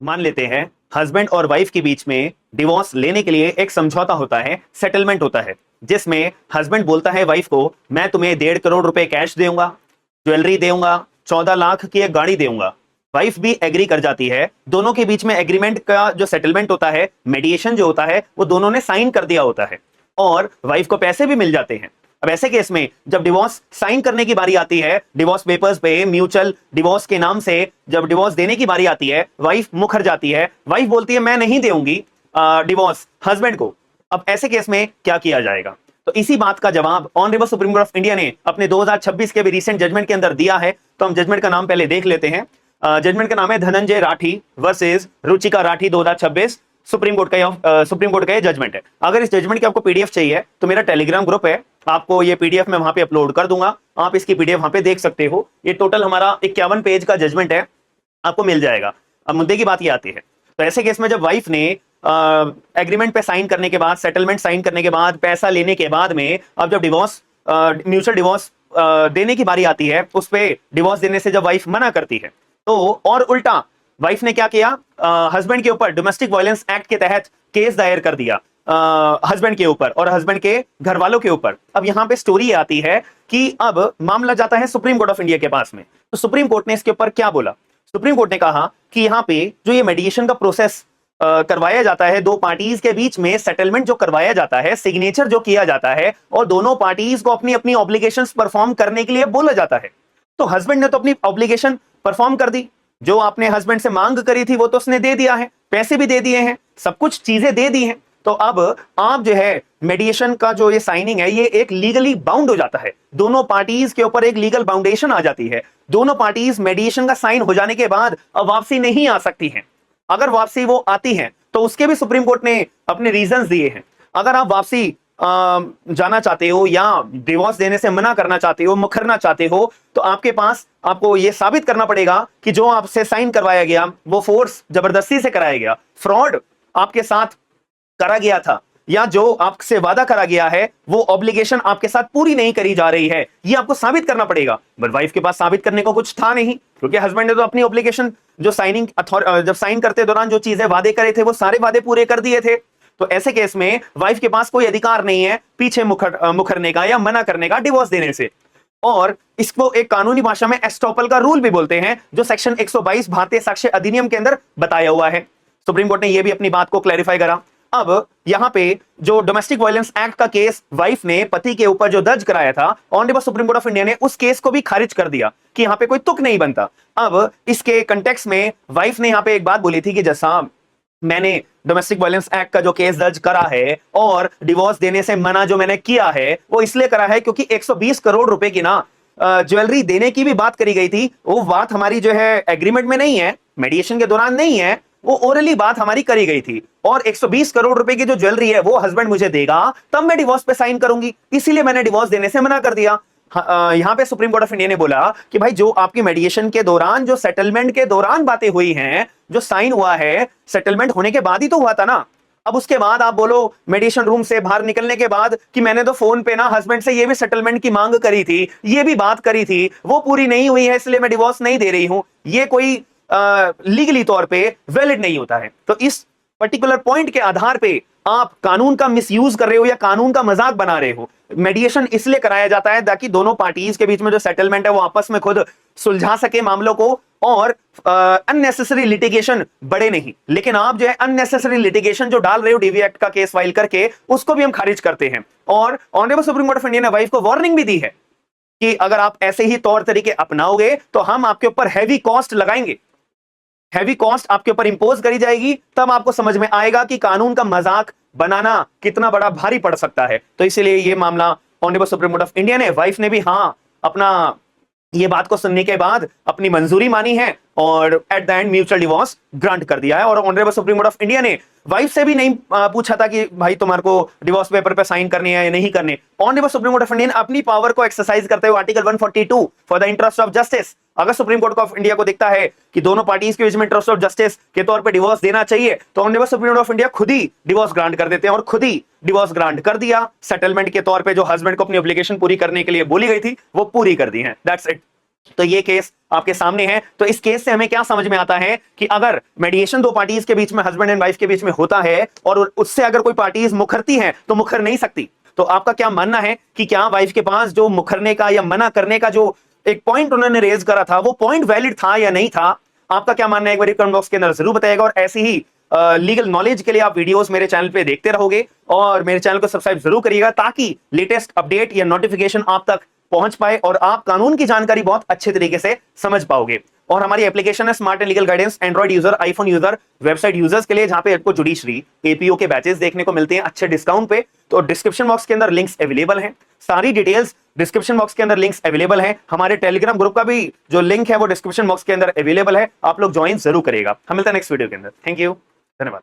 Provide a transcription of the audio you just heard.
मान लेते हैं हस्बैंड और वाइफ के बीच में डिवोर्स लेने के लिए एक समझौता होता है, सेटलमेंट होता है, जिसमें हस्बैंड बोलता है वाइफ को, मैं तुम्हें 1.5 करोड़ रुपए कैश दूंगा, ज्वेलरी दूंगा, 14 लाख की एक गाड़ी दूंगा। वाइफ भी एग्री कर जाती है। दोनों के बीच में एग्रीमेंट का जो सेटलमेंट होता है, मेडिएशन जो होता है, वो दोनों ने साइन कर दिया होता है और वाइफ को पैसे भी मिल जाते हैं। अब ऐसे केस में जब डिवोर्स साइन करने की बारी आती है, डिवोर्स पेपर्स पे म्यूचुअल डिवोर्स के नाम से जब डिवोर्स देने की बारी आती है, वाइफ मुखर जाती है। वाइफ बोलती है मैं नहीं दूंगी डिवोर्स हस्बैंड को। अब ऐसे केस में क्या किया जाएगा? तो इसी बात का जवाब honourable supreme court of India ने अपने 2026 के भी रिसेंट जजमेंट के अंदर दिया है। तो हम जजमेंट का नाम पहले देख लेते हैं। जजमेंट का नाम है Dhananjay Rathi versus Ruchika Rathi 2026। Supreme court का ये जजमेंट है। अगर इस जजमेंट की आपको पीडीएफ चाहिए तो मेरा टेलीग्राम ग्रुप है, आपको ये पीडीएफ मैं वहां पे अपलोड कर दूंगा, आप इसकी पीडीएफ वहां पे देख सकते हो। ये टोटल हमारा 51 पेज का जजमेंट है, आपको मिल जाएगा। अब मुद्दे की बात ये आती है, तो ऐसे केस में जब वाइफ ने एग्रीमेंट पे साइन करने के बाद, सेटलमेंट साइन करने के बाद, पैसा लेने के बाद में, अब जब डिवोर्स म्यूचुअल डिवोर्स देने की बारी आती है, उस पे डिवोर्स देने से जब वाइफ मना करती है, तो और उल्टा वाइफ ने क्या किया, हस्बैंड के ऊपर डोमेस्टिक वायलेंस एक्ट के तहत केस दायर कर दिया हस्बैंड के ऊपर और हस्बैंड के घर वालों के ऊपर। अब यहां पे स्टोरी आती है कि अब मामला जाता है सुप्रीम कोर्ट ऑफ इंडिया के पास में। तो सुप्रीम कोर्ट ने इसके ऊपर क्या बोला? सुप्रीम कोर्ट ने कहा कि यहां पे जो ये मेडिएशन का प्रोसेस करवाया जाता है, दो पार्टीज के बीच में सेटलमेंट जो करवाया जाता है, सिग्नेचर जो किया जाता है और दोनों पार्टीज को अपनी अपनी ऑब्लिगेशंस परफॉर्म करने के लिए बोला जाता है। तो हस्बैंड ने तो अपनी ऑब्लिगेशन परफॉर्म कर दी, जो आपने हस्बैंड से मांग करी थी वो तो उसने दे दिया है, पैसे भी दे दिए हैं, सब कुछ चीजें दे दी हैं। तो अब आप जो है मेडिएशन का जो ये साइनिंग है, ये एक लीगली बाउंड हो जाता है, दोनों पार्टीज के ऊपर एक लीगल बाउंडेशन आ जाती है। दोनों पार्टीज मेडिएशन का साइन हो जाने के बाद अब वापसी नहीं आ सकती हैं। अगर वापसी वो आती है तो उसके भी सुप्रीम कोर्ट ने अपने रीजंस दिए हैं। अगर आप वापसी जाना चाहते हो या डिवोर्स देने से मना करना चाहते हो, मुखरना चाहते हो, तो आपके पास आपको यह साबित करना पड़ेगा कि जो आपसे साइन करवाया गया वो फोर्स जबरदस्ती से कराया गया, फ्रॉड आपके साथ करा गया था, या जो आपसे वादा करा गया है वो ऑब्लिगेशन आपके साथ पूरी नहीं करी जा रही है, ये आपको साबित करना पड़ेगा। बट वाइफ के पास साबित करने को कुछ था नहीं, क्योंकि हस्बैंड ने तो अपनी ऑब्लिगेशन जो साइनिंग जब साइन करते दौरान जो चीजें वादे करे थे वो सारे वादे पूरे कर दिए थे। तो ऐसे केस में वाइफ के पास कोई अधिकार नहीं है पीछे मुखरने का या मना करने का डिवोर्स देने से। और इसको एक कानूनी भाषा में एस्टॉपल का रूल भी बोलते हैं, जो सेक्शन 122 भारतीय साक्ष्य अधिनियम के अंदर बताया हुआ है। सुप्रीम कोर्ट ने यह भी अपनी बात को क्लैरिफाई करा। अब यहां पे जो डोमेस्टिक वायलेंस एक्ट का केस वाइफ ने पति के ऊपर जो दर्ज कराया था, honourable supreme court of India ने उस केस को भी खारिज कर दिया कि यहां पे कोई तुक नहीं बनता। अब इसके कंटेक्स्ट में वाइफ ने यहां पे एक बात बोली थी कि जैसा मैंने डोमेस्टिक वायलेंस एक्ट का जो केस दर्ज करा है और डिवोर्स देने से मना जो मैंने किया है वो इसलिए करा है क्योंकि 120 करोड़ रुपए की ना ज्वेलरी देने की भी बात करी गई थी। वो बात हमारी जो है एग्रीमेंट में नहीं है, मेडिएशन के दौरान नहीं है, वो ओरली बात हमारी करी गई थी। और 120 करोड़ रुपए की जो ज्वेलरी है वो हस्बैंड मुझे देगा, तब मैं डिवोर्स पे साइन करूंगी, इसीलिए मैंने डिवोर्स देने से मना कर दिया। यहां पे सुप्रीम कोर्ट ऑफ इंडिया ने बोला कि भाई जो आपकी मेडिएशन के दौरान, जो सेटलमेंट के दौरान बातें हुई हैं, जो साइन हुआ है, सेटलमेंट होने के बाद ही तो हुआ था ना। अब उसके बाद आप बोलो मेडिएशन रूम से बाहर निकलने के बाद कि मैंने तो फोन पे ना हस्बैंड से ये भी सेटलमेंट की मांग करी थी, ये भी बात करी थी, वो पूरी नहीं हुई है इसलिए मैं डिवोर्स नहीं दे रही हूं, ये कोई लीगली तौर पे वैलिड नहीं होता है। तो इस पर्टिकुलर पॉइंट के आधार पे आप कानून का मिसयूज कर रहे हो या कानून का मजाक बना रहे हो। मेडिएशन इसलिए कराया जाता है ताकि दोनों पार्टीज के बीच में जो सेटलमेंट है वो आपस में खुद सुलझा सके मामलों को और अननेसेसरी लिटिगेशन बढ़े नहीं। लेकिन आप जो है अननेसेसरी लिटिगेशन जो डाल रहे हो डीवी एक्ट का केस फाइल करके, उसको भी हम खारिज करते हैं। और honourable supreme court of India ने वाइफ को वार्निंग भी दी है कि अगर आप ऐसे ही तौर तरीके अपनाओगे तो हम आपके ऊपर हैवी कॉस्ट लगाएंगे, हैवी कॉस्ट आपके ऊपर इंपोज करी जाएगी, तब आपको समझ में आएगा कि कानून का मजाक बनाना कितना बड़ा भारी पड़ सकता है। तो इसीलिए यह मामला honourable supreme court of India ने, वाइफ ने भी हाँ अपना ये बात को सुनने के बाद अपनी मंजूरी मानी है और at the end mutual divorce grant कर दिया है। और honourable supreme court of India ने वाइफ से भी नहीं पूछा था कि भाई तुम्हारे को डिवोर्स पेपर पे साइन करनी है या नहीं करनी। Honourable supreme court of India ने अपनी पावर को एक्सरसाइज करते हुए article 142 for the interest of justice, अगर सुप्रीम कोर्ट ऑफ इंडिया को दिखता है कि दोनों पार्टीज के बीच में इंटरेस्ट ऑफ जस्टिस के तौर पे डिवोर्स देना चाहिए, तो honourable supreme court of India खुद ही डिवोर्स ग्रांट कर देते हैं और खुद ही डिवोर्स ग्रांट कर दिया। सेटलमेंट के तौर पे जो हस्बैंड को अपनी ऑब्लिगेशन पूरी करने के लिए बोली गई थी वो पूरी कर दी है। That's it. तो ये केस आपके सामने है। तो इस केस से हमें क्या समझ में आता है कि अगर मेडिएशन दो पार्टीज के बीच में, हस्बैंड एंड वाइफ के बीच में होता है और उससे अगर कोई पार्टीज मुखरती है तो मुखर नहीं सकती। तो आपका क्या मानना है कि क्या वाइफ के पास जो मुखरने का या मना करने का जो एक पॉइंट उन्होंने रेज करा था वो पॉइंट वैलिड था या नहीं था? आपका क्या मानना है एक बार कमेंट बॉक्स के अंदर जरूर बताइएगा। और ऐसी ही लीगल नॉलेज के लिए आप वीडियोस मेरे चैनल पे देखते रहोगे और मेरे चैनल को सब्सक्राइब जरूर करिएगा ताकि लेटेस्ट अपडेट या नोटिफिकेशन आप तक पहुंच पाए और आप कानून की जानकारी बहुत अच्छे तरीके से समझ पाओगे। और हमारी एप्लीकेशन है smart and legal guidance, Android user, iPhone user, website users के लिए, जहां पे आपको जुडिशरी एपीओ के बैचेस देखने को मिलते हैं अच्छे डिस्काउंट पे। तो डिस्क्रिप्शन बॉक्स के अंदर लिंक्स अवेलेबल हैं, सारी डिटेल्स डिस्क्रिप्शन बॉक्स के अंदर लिंक्स अवेलेबल हैं। हमारे टेलीग्राम ग्रुप का भी जो लिंक है वो डिस्क्रिप्शन बॉक्स के अंदर अवेलेबल है, आप लोग ज्वाइन जरूर करिएगा। हम मिलते हैं नेक्स्ट वीडियो के अंदर। थैंक यू, धन्यवाद।